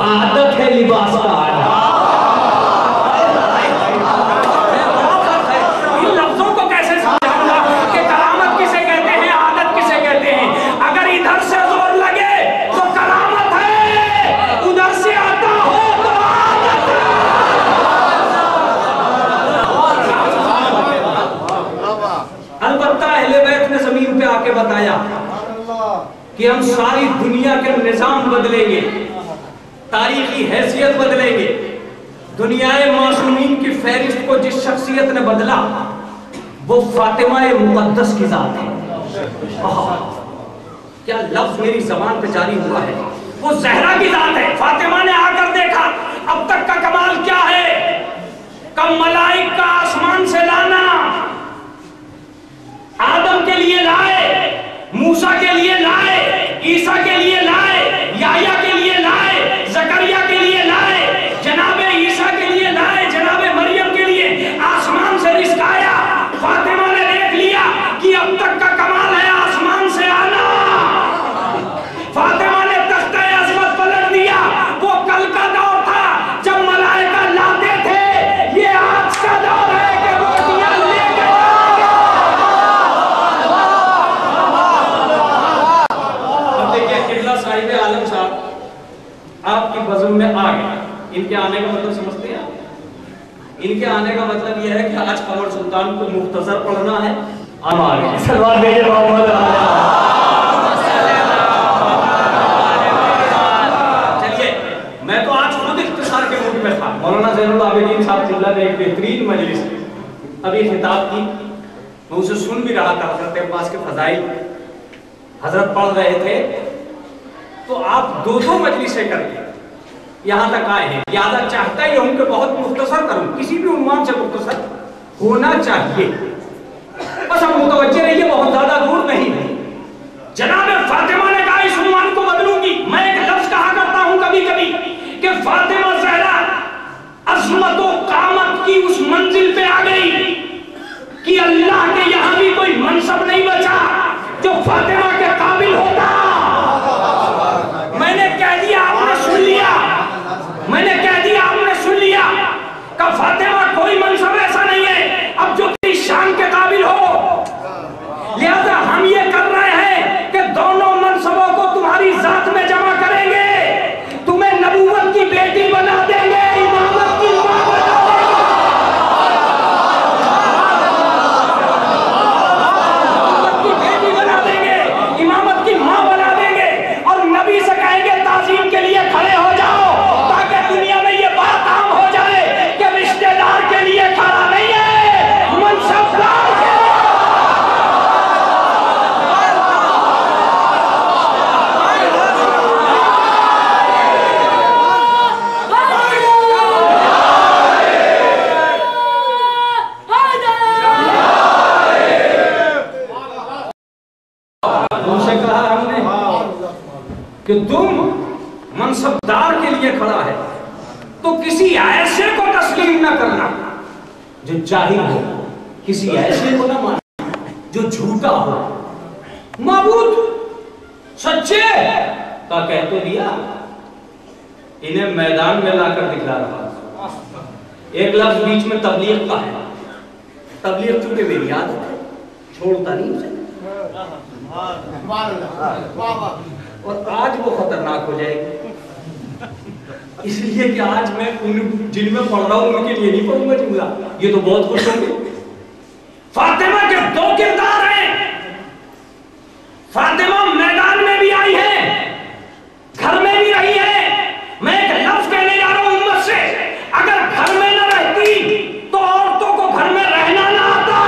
عادت ہے لباس کا آنا۔ ان لفظوں کو کیسے سمجھاؤں گا کہ کرامت کسے کہتے ہیں، عادت کسے کہتے ہیں؟ اگر ادھر سے زور لگے تو کرامت ہے، ادھر سے آتا ہو تو عادت ہے۔ البتہ اہل بیت نے زمین پہ آ کے بتایا کہ ہم ساری دنیا کے نظام بدلیں گے، تاریخی حیثیت بدلیں گے۔ دنیائے معصومین کی فہرست کو جس شخصیت نے بدلا وہ فاطمہ مقدس کی ذات ہے۔ کیا لفظ میری زبان پہ جاری ہوا ہے؟ وہ زہرا کی ذات ہے۔ فاطمہ نے آ کر دیکھا اب تک کا کمال کیا ہے، کم ملائک کا آسمان سے لانا، آدم کے لیے لائے، موسیٰ کے لیے لائے، عیسیٰ کے لیے لائے، یحییٰ کے لیے لائے، زکریا کے لیے لائے، جناب عیسیٰ کے لیے لائے، جناب مریم کے لیے آسمان سے رزق آیا۔ فاطمہ نے دیکھ لیا کہ اب تک کا کمال ہے آسمان سے آنا۔ فاطمہ نے تختہ عظمت پلٹ دیا۔ وہ کل کا دور تھا جب ملائکہ لاتے تھے، یہ آج کا دور ہے کہ روٹیاں لے کے جائیں گے۔ اب دیکھیں قبلہ صاحب عالم صاحب آپ کی بزم میں آ گئے۔ ان کے آنے کا مطلب سمجھتے ہیں آپ؟ ان کے آنے کا مطلب یہ ہے کہ آج قمر سلطان کو مختصر پڑھنا ہے، ہم آ گئے۔ سلوات بھیجے محمد۔ چلیے میں تو آج خود اختصار کے موڈ میں تھا۔ مولانا زین العابدین صاحب چلہ نے ایک بہترین مجلس ابھی خطاب کی، میں اسے سن بھی رہا تھا۔ حضرت عباس کے فضائل حضرت پڑھ رہے تھے تو آپ دو مجلسیں کر کے یہاں تک آئے ہیں۔ لہٰذا چاہتا ہی ہوں کہ بہت مختصر کروں، کسی بھی عنوان سے مختصر ہونا چاہیے، بس ہم متوجہ رہیے، بہت زیادہ دور نہیں ہے۔ جناب فاطمہ نے کہا اس عنوان کو بدلوں گی۔ میں ایک لفظ کہا کرتا ہوں کبھی کبھی کہ فاطمہ زہرا عظمت و قامت کی اس منزل پہ آ گئی کہ اللہ کے یہاں بھی کوئی منصب نہیں بچا جو فاطمہ کے قابل ہوتا۔ میں نے کہہ دیا، آپ نے سن لیا، میں نے کہہ دیا، آپ نے سن لیا کہ فاطمہ کوئی منصب ایسا نہیں ہے اب جو تیری شان کے قابل ہو۔ لہذا ہم یہ کر رہے ہیں کہ دونوں منصبوں کو تمہاری ذات کہ تم منصبدار کے لیے کھڑا ہے تو کسی ایسے کو تسلیم نہ کرنا جو جاہل ہو، کسی ایسے کو نہ ماننا جو جھوٹا ہو. معبود سچے کا کہہ تو دیا، انہیں میدان میں لا کر دکھلا رہا. ایک لفظ بیچ میں تبلیغ کا ہے. تبلیغ چونکہ میری عادت ہے، چھوڑتا نہیں اسے، اور آج وہ خطرناک ہو جائے گی، اس لیے کہ آج میں جن میں پڑھ رہا ہوں ان کے لیے نہیں پڑھوں گا جملہ، یہ تو بہت خوش ہوں گے. فاطمہ کے دو کردار ہیں. فاطمہ میدان میں بھی آئی ہے، گھر میں بھی رہی ہے. میں ایک لفظ کہنے جا رہا ہوں امت سے، اگر گھر میں نہ رہتی تو عورتوں کو گھر میں رہنا نہ آتا.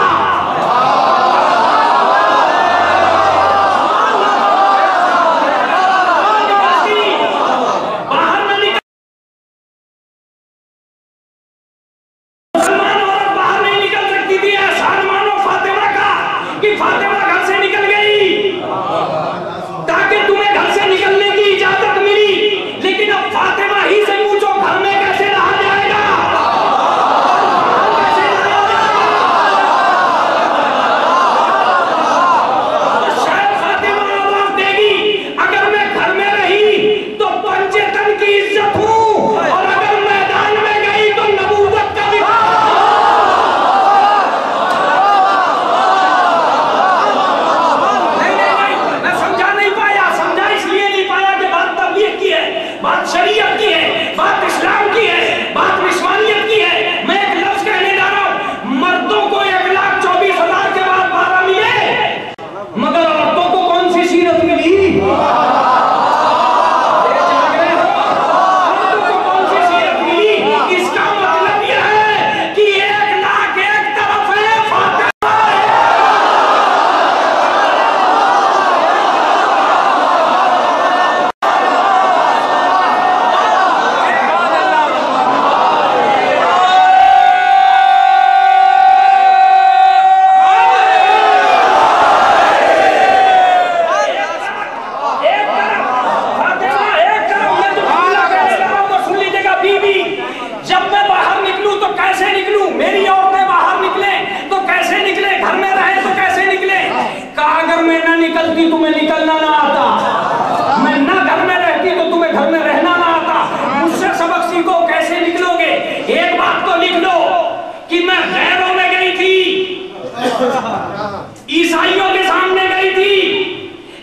عیسائیوں کے سامنے گئی تھی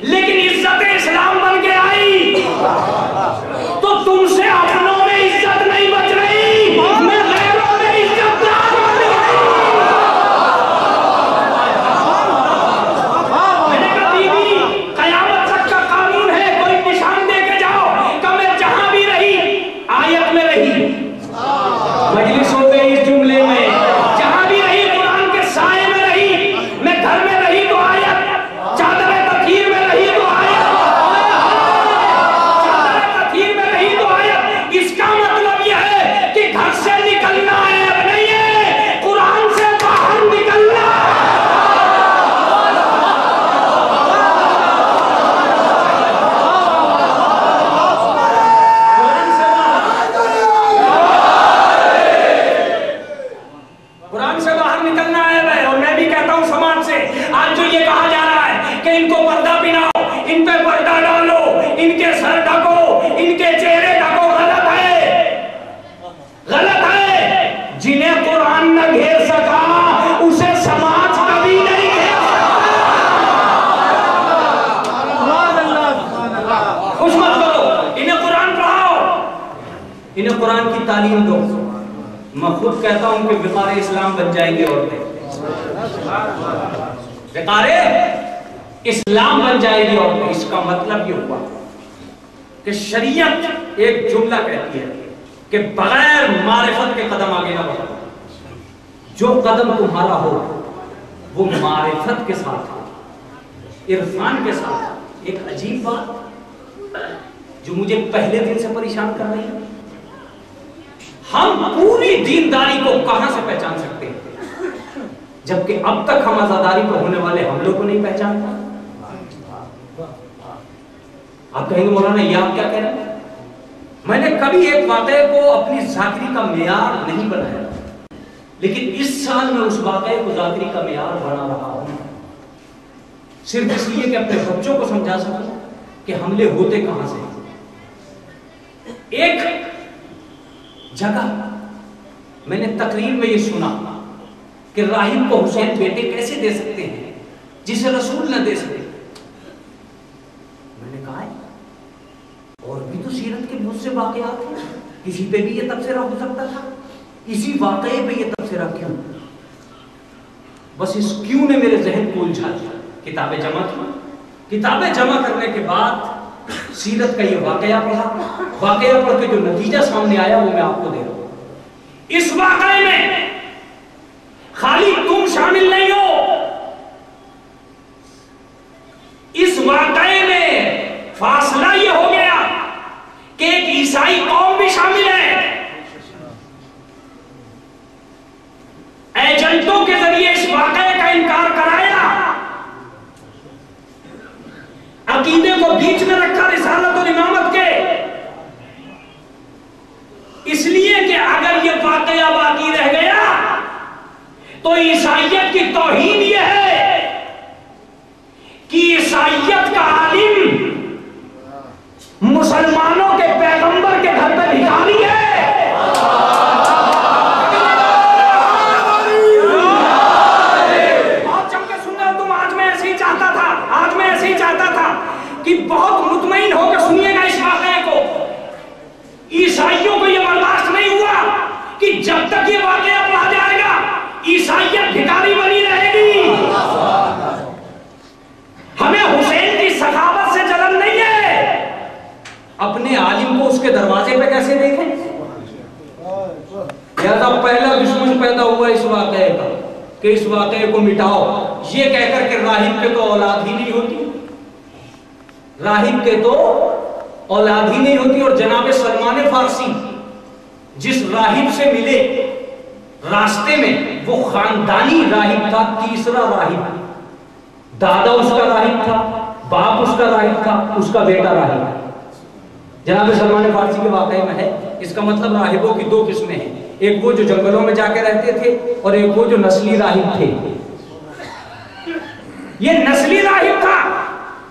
لیکن عزت اسلام بن کے آئی تو تم سے اپنوں میں عزت نہیں بچ رہی، میں غیروں میں عزت دار بن گئی. میں نے کہا بیوی قیامت تک کا قانون ہے، کوئی نشان دے کے جاؤ کہ میں جہاں بھی رہی آیت میں رہی، مجلس ہو گئی اس جملے میں، جہاں بھی رہی قرآن کے سائے میں رہی، میں گھر میں رہی تو آیت، چادر تطہیر میں رہی تو آیت، چادر تطہیر میں رہی تو آیت. اس کا مطلب یہ ہے کہ گھر سے نکلنا عیب نہیں ہے، قرآن سے باہر نکلنا قرآن سے باہر نکلنا ہے. اور میں بھی کہتا ہوں سماج سے آج جو یہ کہا جا رہا ہے کہ ان کو پردہ پہناؤ، ان پہ پردہ ڈالو، ان کے سر ڈھکو، ان کے چہرے ڈھکو، غلط ہے، غلط ہے. جنہیں قرآن نہ گھیر سکا اسے سماج کبھی نہیں گھیر سکتا. خوش مت کرو، انہیں قرآن پڑھاؤ، انہیں قرآن کی تعلیم دو. میں خود کہتا ہوں کہ وقار اسلام بن جائیں گے عورتیں، وقار اسلام بن جائے گی عورتیں. اس کا مطلب یہ ہوا کہ شریعت ایک جملہ کہتی ہے کہ بغیر معرفت کے قدم آگے نہ بڑھو. جو قدم تمہارا ہو وہ معرفت کے ساتھ ہو، عرفان کے ساتھ. ایک عجیب بات جو مجھے پہلے دن سے پریشان کر رہی ہے، ہم پوری دینداری کو کہاں سے پہچان سکتے ہیں جبکہ اب تک ہم عزاداری پر ہونے والے حملوں کو نہیں پہچانتے. آپ کہیں گے مولانا یہ آپ کیا کہہ رہے ہیں؟ میں نے کبھی ایک واقعے کو اپنی ذاکری کا معیار نہیں بنایا، لیکن اس سال میں اس واقعے کو ذاکری کا معیار بنا رہا ہوں، صرف اس لیے کہ اپنے بچوں کو سمجھا سکوں کہ حملے ہوتے کہاں سے۔ ایک جگہ میں نے تقریر میں یہ سنا کہ راہب کو حسین بیٹے کیسے دے سکتے ہیں جسے رسول نہ دے سکتے۔ میں نے کہا ہے اور بھی تو سیرت کے بہت سے واقعات ہیں، کسی پہ بھی یہ تبصرہ ہو سکتا تھا، اسی واقعے پہ یہ تبصرہ کیوں؟ بس اس کیوں نے میرے ذہن کو الجھا دیا۔ کتابیں جمع کی، کتابیں جمع کرنے کے بعد سیرت کا یہ واقعہ پڑھا، واقعہ پڑھ کے جو نتیجہ سامنے آیا وہ میں آپ کو دے رہا ہوں۔ اس واقعے میں خالی تم شامل نہیں ہو، اس واقعے میں فاصلہ یہ ہو گیا کہ ایک عیسائی قوم بھی شامل ہے۔ ایجنٹوں کے ذریعے اس واقعے کا انکار کرایا، عقیدے کو بیچ میں رکھا رسالت اور امامت کے، اس لیے کہ اگر یہ واقعہ باقی رہ گیا تو عیسائیت کی توہین یہ ہے کہ عیسائیت کا عالم مسلمانوں کے پیغمبر کے گھر پہ بھکاری ہے۔ بہت چم کے سننا تم، آج میں ایسے ہی چاہتا تھا کہ بہت مطمئن ہو کے سنیے گا اس واقعے کو۔ عیسائیوں کو یہ برداشت نہیں ہوا کہ جب تک یہ واقعہ پڑھا جائے گا عیسائیت بھکاری بنی رہے گی۔ ہمیں حسین کی سخاوت سے جلن نہیں ہے، اپنے عالم کو اس کے دروازے پہ کیسے دیکھیں؟ لہذا پہلا دشمن پیدا ہوا اس واقعے کا کہ اس واقعے کو مٹاؤ، یہ کہہ کر کہ راہب کے تو اولاد ہی نہیں ہوتی، راہب کے تو اولاد ہی نہیں ہوتی۔ اور جناب سلمان فارسی جس راہب سے ملے راستے میں، وہ خاندانی راہب تھا، تیسرا راہب، دادا اس کا راہب تھا، باپ اس کا راہب تھا، اس کا بیٹا راہب جناب سلمان فارسی کے واقعے میں ہے۔ اس کا مطلب راہبوں کی دو قسمیں ہیں، ایک وہ جو جنگلوں میں جا کے رہتے تھے اور ایک وہ جو نسلی راہب تھے۔ یہ نسلی راہب تھا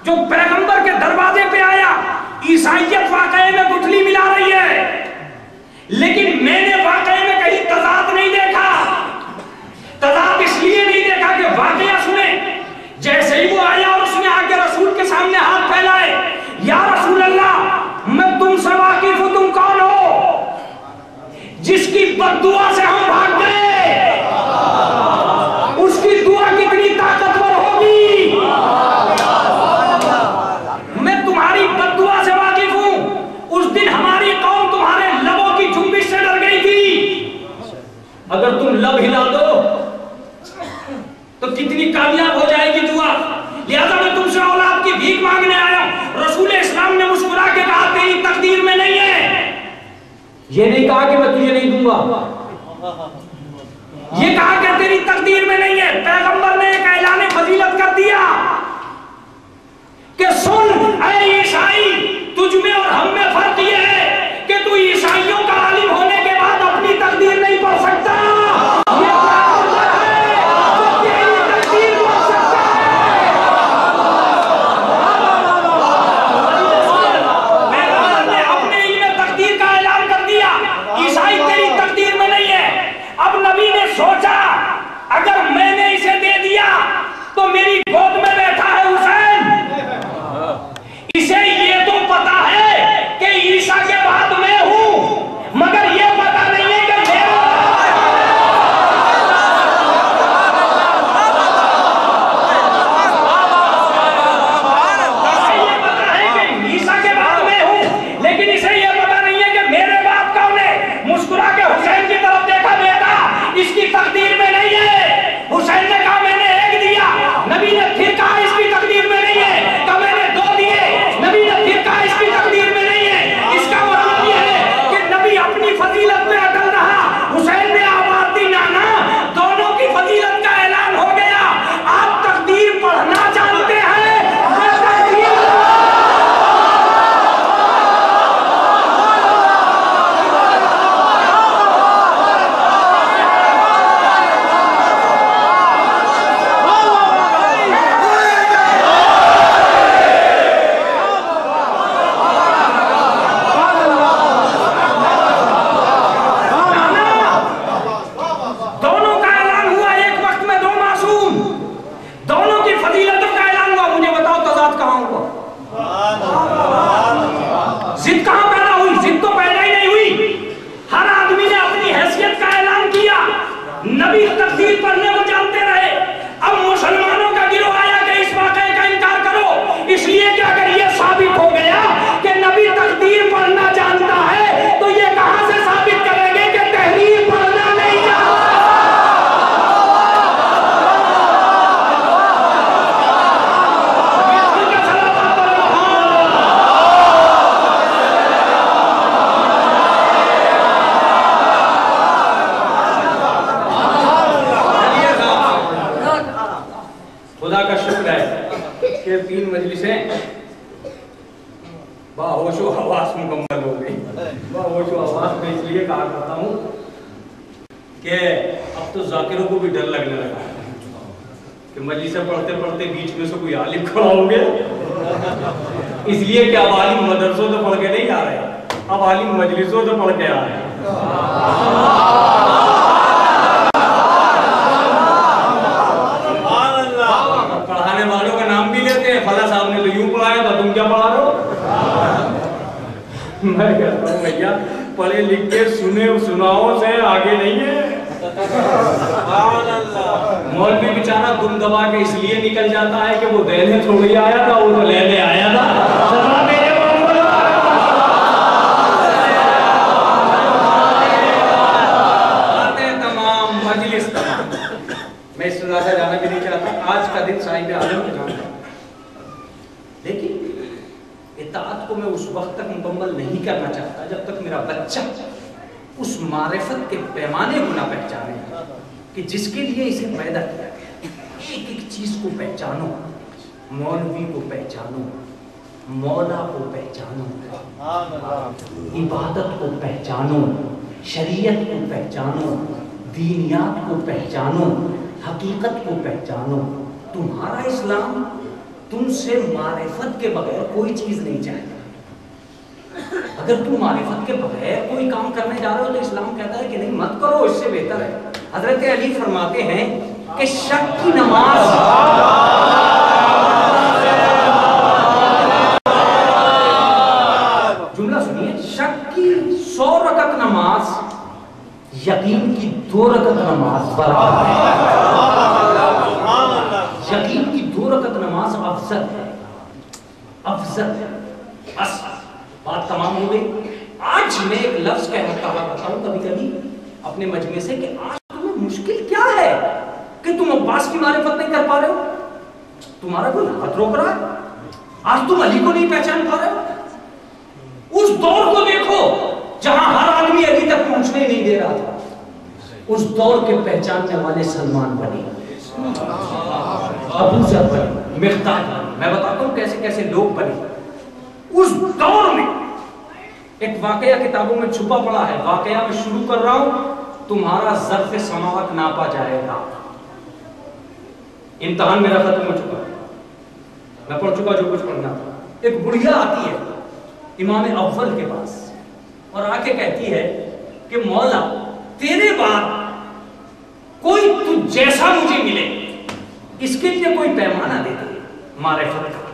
جو پیغمبر کے دروازے پہ آیا، عیسائیت واقعے میں گٹھلی ملا رہی ہے، لیکن میں نے واقعے میں کہیں تضاد نہیں دیکھا۔ تضاد اس لیے نہیں دیکھا کہ واقعہ سنیں، جیسے ہی وہ آیا اور اس نے آ کے رسول کے سامنے ہاتھ پھیلائے، یا رسول اللہ میں تم سے واقف ہوں، تم کون ہو؟ جس کی بد دعا سے ہم بھاگ گئے، اس کی دعا کتنی طاقتور ہوگی؟ میں تمہاری بد دعا سے واقف ہوں، اس دن ہماری قوم تمہارے لبوں کی جنبش سے ڈر گئی تھی، اگر تم لب ہلا دو تو کتنی کامیاب ہو جائے گی دعا۔ لہذا میں تم سے اولاد کی بھیک مانگنے آیا۔ رسول اسلام نے مسکرا کے کہا تیری تقدیر میں نہیں ہے، یہ نہیں کہا کہ میں تجھے نہیں دوں گا، یہ کہا کہ تیری تقدیر میں نہیں ہے۔ پیغمبر نے ایک اعلان فضیلت کر دیا کہ سن اے عیسائی، تجھ میں اور ہم میں فرق یہ ہے کہ تو عیسائیوں کا عالم ہونے کے بعد اپنی تقدیر نہیں پڑھ سکتا، سوچا اگر میں نے اسے دے دیا تو میری گود میں بیٹھا ہے حسین، اسے یہ تو پتا ہے کہ عیسیٰ کے بعد میں ہوں، رہا ہوں کہ اب تو ذاکروں کو بھی ڈر لگنے لگا کہ مجلسیں پڑھتے پڑھتے بیچ میں سے کوئی عالم کھڑا ہو گیا، اس لیے کہ اب عالم مدرسوں سے پڑھ کے نہیں آ رہے، اب عالم مجلسوں سے پڑھ کے آ رہے ہیں۔ پڑھانے والوں کا نام بھی لیتے ہیں، فلاں صاحب نے تو یوں پڑھایا تھا، تم کیا پڑھا رہے ہو؟ میں کہتا ہوں بھیا پڑھے لکھ کے سنے سناؤ سے آگے نہیں ہے۔ مولوی بیچارہ گم دبا کے اس لیے نکل جاتا ہے کہ وہ دینے تھوڑی آیا تھا، وہ تو لینے آیا تھا۔ تمام مجلس تمام، میں اس سے زیادہ جانا بھی نہیں چاہتا، آج کا دن صاحب عالم کے نام ہے، لیکن اطاعت کو میں اس وقت تک مکمل نہیں کرنا چاہتا جب تک میرا بچہ اس معرفت کے پیمانے کو نہ پہچانے کہ جس کے لیے اسے پیدا کیا گیا۔ ایک ایک چیز کو پہچانو، مولوی کو پہچانو، مولا کو پہچانو، عبادت کو پہچانو، شریعت کو پہچانو، دینیات کو پہچانو، حقیقت کو پہچانو۔ تمہارا اسلام تم سے معرفت کے بغیر کوئی چیز نہیں چاہتا۔ اگر تم معرفت کے بغیر کوئی کام کرنے جا رہے ہو تو اسلام کہتا ہے کہ نہیں مت کرو، اس سے بہتر ہے۔ حضرت علی فرماتے ہیں کہ شک کی نماز جملہ سنیے، شک کی 100 رکعت نماز یقین کی 2 رکعت نماز برابر ہے۔ یقین کی 2 رکعت نماز افضل ہے، افضل ہے۔ بس بات تمام ہو گئی۔ آج میں ایک لفظ کہتا ہوں کبھی کبھی اپنے مجمع سے کہ آج تمہیں مشکل کیا ہے کہ تم عباس کی معرفت نہیں کر پا رہے ہو؟ تمہارا کوئی ہاتھ روک رہا ہے؟ آج تم علی کو نہیں پہچان پا رہے ہو؟ اس دور کو دیکھو جہاں ہر آدمی علی تک پہنچنے نہیں دے رہا تھا، اس دور کے پہچاننے والے سلمان بنے، ابو ذر بنے، مقداد بنے۔ میں بتاتا ہوں کیسے کیسے لوگ بنے اس دور میں۔ ایک واقعہ کتابوں میں چھپا پڑا ہے، واقعہ میں شروع کر رہا ہوں، تمہارا ظرف سماعت ناپا جائے گا۔ امتحان میرا ختم ہو چکا، میں پڑھ چکا جو کچھ پڑھنا تھا۔ ایک بڑھیا آتی ہے امام اول کے پاس اور آ کے کہتی ہے کہ مولا تیرے بعد کوئی تجھ جیسا مجھے ملے، اس کے لیے کوئی پیمانہ دے دے معرفت کا۔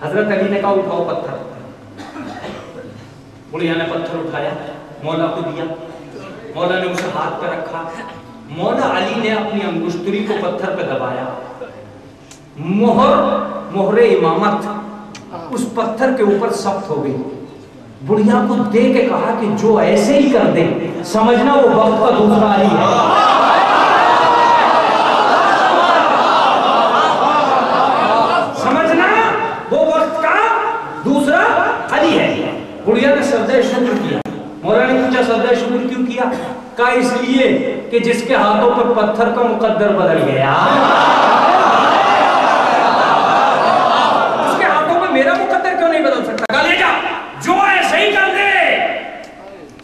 حضرت علی نے کہا اٹھاؤ پتھر۔ بڑھیا نے پتھر اٹھایا، مولا کو دیا، مولا نے اسے ہاتھ پہ رکھا، مولا علی نے اپنی انگشتری کو پتھر پہ دبایا، مہر امامت اس پتھر کے اوپر ثبت ہو گئی۔ بڑھیا کو دے کے کہا کہ جو ایسے ہی کر دے سمجھنا وہ وقت کا دوسرا علی ہے۔ بڑھیا نے سجدہ شکر کیا۔ مولا نے پوچھا سجدہ شکر کیوں کیا؟ کہا اس لیے کہ جس کے ہاتھوں پر پتھر کا مقدر بدل گیا، اس کے ہاتھوں پر میرا مقدر کیوں نہیں بدل سکتا؟ کہا لے جا، جو ایسے ہی کر دے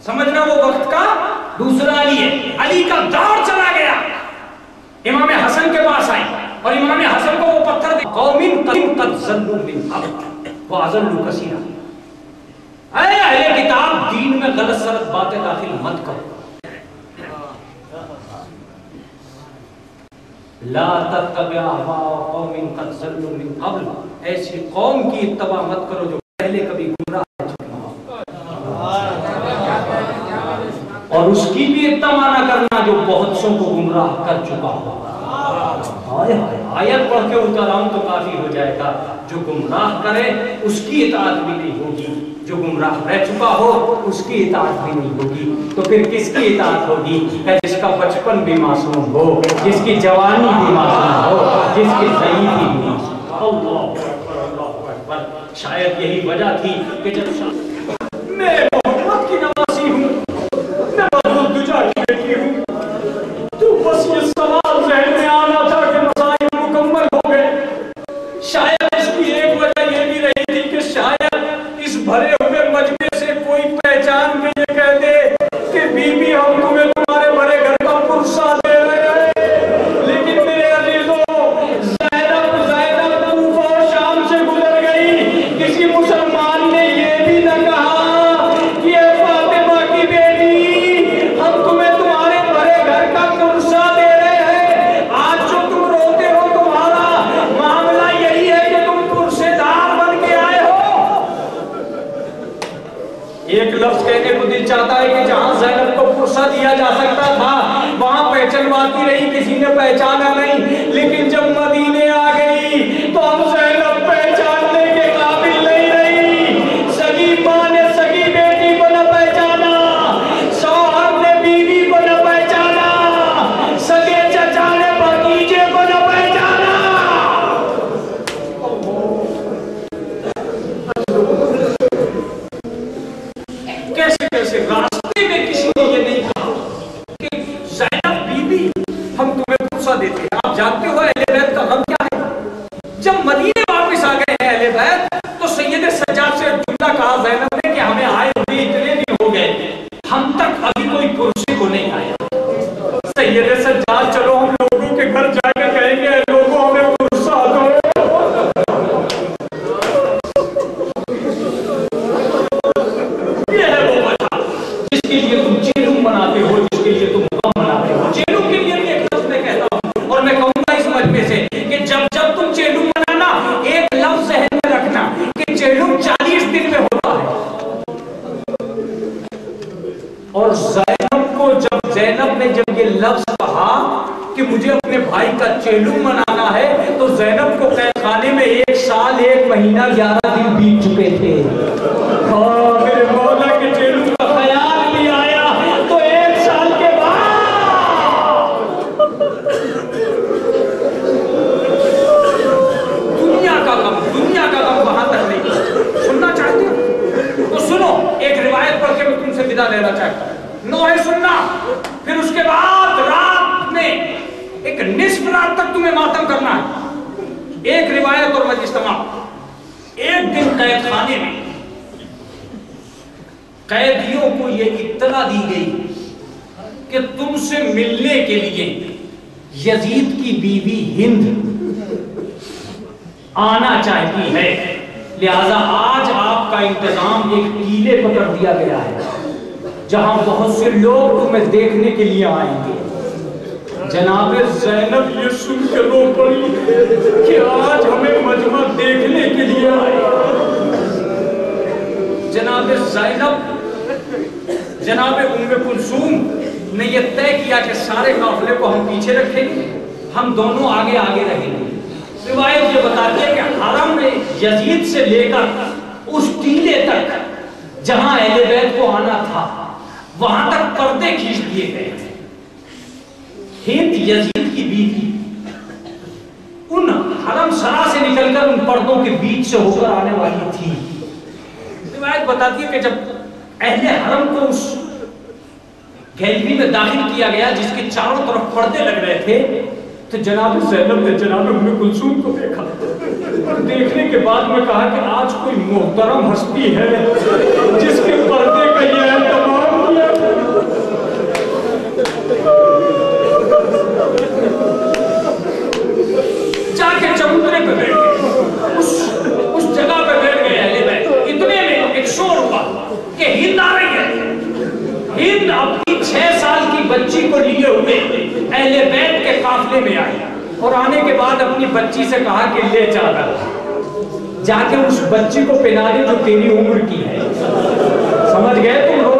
سمجھنا وہ وقت کا دوسرا علی ہے۔ علی کا دور چلا گیا، امام حسن کے پاس آئی اور امام حسن کو وہ پتھر دے، قوم قد ظلوا من قبل واضلوا کثیرا۔ اے اہل کتاب، دین میں غلط سلط باتیں داخل مت کرو، لا تتبع اهواء قوم قد ضلوا من قبل، ایسی قوم کی اتباع مت کرو جو پہلے کبھی گمراہ ہو چکی ہو، اور اس کی بھی اتباع نہ کرنا جو بہت سو کو گمراہ کر چکا ہو۔ آیت پڑھ کے اتر آؤں تو کافی ہو جائے گا۔ جو گمراہ کرے اس کی اطاعت بھی نہیں ہوگی، جو گمراہ رہ چکا ہو اس کی اطاعت بھی نہیں ہوگی، تو پھر کس کی اطاعت ہوگی؟ جس کا بچپن بھی معصوم ہو، جس کی جوانی بھی معصوم ہو، جس کی ضعیفی بھی معصوم ہو۔ اللہ اکبر۔ شاید یہی وجہ تھی کہ جب میں محمد کی نواسی ہوں، میں محمود دجا کی بیٹی ہوں، تو بس یہ سوال ذہن میں آنا تھا کہ مسائل مکمل ہو گئے۔ شاید اس کی ایک وجہ یہ بھی رہی تھی کہ شاید اس بھرے ہوئے مجمع سے کوئی پہچان کے یہ کہہ دے بتاتا ہے کہ جہاں زینب کو پرسہ دیا جا سکتا تھا وہاں پہچنواتی رہی، کسی نے پہچانا نہیں، لیکن جب مدینے آ گئی تو ہم زینب پہچاننے کے قابل نہیں رہی۔ سگی ماں نے سگی بیٹی کو نہ پہچانا، شوہر نے بیوی کو نہ پہچانا، سگے چچا نے بھتیجے کو نہ پہچانا۔ کیسے کیسے راستے میں کسی نے یہ نہیں کہا کہ زینب بی بی ہم تمہیں پرسہ دیتے ہیں۔ آپ جانتے ہو اہل بیت کا غم کیا ہے؟ جب مدینے واپس آ گئے ہیں اہل بیت تو سید سجاد سے جملہ کہا زینب نے کہ ہمیں آئے ہوئے اتنے دن ہو گئے، ہم تک ابھی کوئی پرسے کو نہیں آیا۔ سید سجاد چلو ہم لوگوں کے گھر جا کے کہیں گے لوگوں ہمیں پرسہ دو۔ اور زینب کو زینب نے جب یہ لفظ کہا کہ مجھے اپنے بھائی کا چیلم منانا ہے تو زینب کو قید خانے میں 1 سال 1 مہینہ 11 دن بیت چکے تھے۔ میرے مولا کے چیلم کا خیال بھی آیا تو 1 سال کے بعد دنیا کا غم وہاں تک نہیں۔ سننا چاہتے ہو تو سنو، ایک روایت پڑھ کے میں تم سے ودا لینا چاہتا ہوں، نوحے سننا، پھر اس کے بعد رات میں ایک نصف رات تک تمہیں ماتم کرنا ہے۔ ایک روایت اور مجلس تمام۔ ایک دن قید خانے میں قیدیوں کو یہ اطلاع دی گئی کہ تم سے ملنے کے لیے یزید کی بیوی ہند آنا چاہتی ہے، لہذا آج آپ کا انتظام ایک ٹیلے پر کر دیا گیا ہے جہاں بہت سے لوگ تمہیں دیکھنے کے لیے آئیں گے۔ جناب زینب یہ سن کے رو پڑی کہ آج ہمیں مجمع دیکھنے کے لیے آئے۔ جناب زینب، جناب ام کلثوم نے یہ طے کیا کہ سارے قافلے کو ہم پیچھے رکھیں گے، ہم دونوں آگے آگے رہیں گے۔ روایت یہ بتاتی ہے کہ حرم میں یزید سے لے کر اس ٹیلے تک جہاں اہل بیت کو آنا تھا وہاں تک پردے کھینچ دیے گئے۔ ہند یزید کی بیوی ان حرم سرا سے نکل کر ان پردوں کے بیچ سے ہو کر آنے والی تھی۔ روایت بتاتی ہے کہ جب اہل حرم کو اس گیلری میں داخل کیا گیا جس کے چاروں طرف پردے لگ رہے تھے تو جناب زینب نے جناب ام کلثوم کو دیکھا اور دیکھنے کے بعد میں کہا کہ آج کوئی محترم ہستی ہے جس کے پردے کا یہ اہتمام کیا۔ جا کے چبوترے پہ بیٹھ گئے، اس جگہ پہ بیٹھ گئے اہل بیت۔ اتنے میں ایک شور ہوا کہ ہند آ رہی ہے۔ ہند اپنی 6 سال کی بچی کو لیے ہوئے اہل بیت کے قافلے میں آئی اور آنے کے بعد اپنی بچی سے کہا کہ لے چادر، جا کے اس بچی کو پہنا دے جو تیری عمر کی ہے۔ سمجھ گئے تم لوگ؟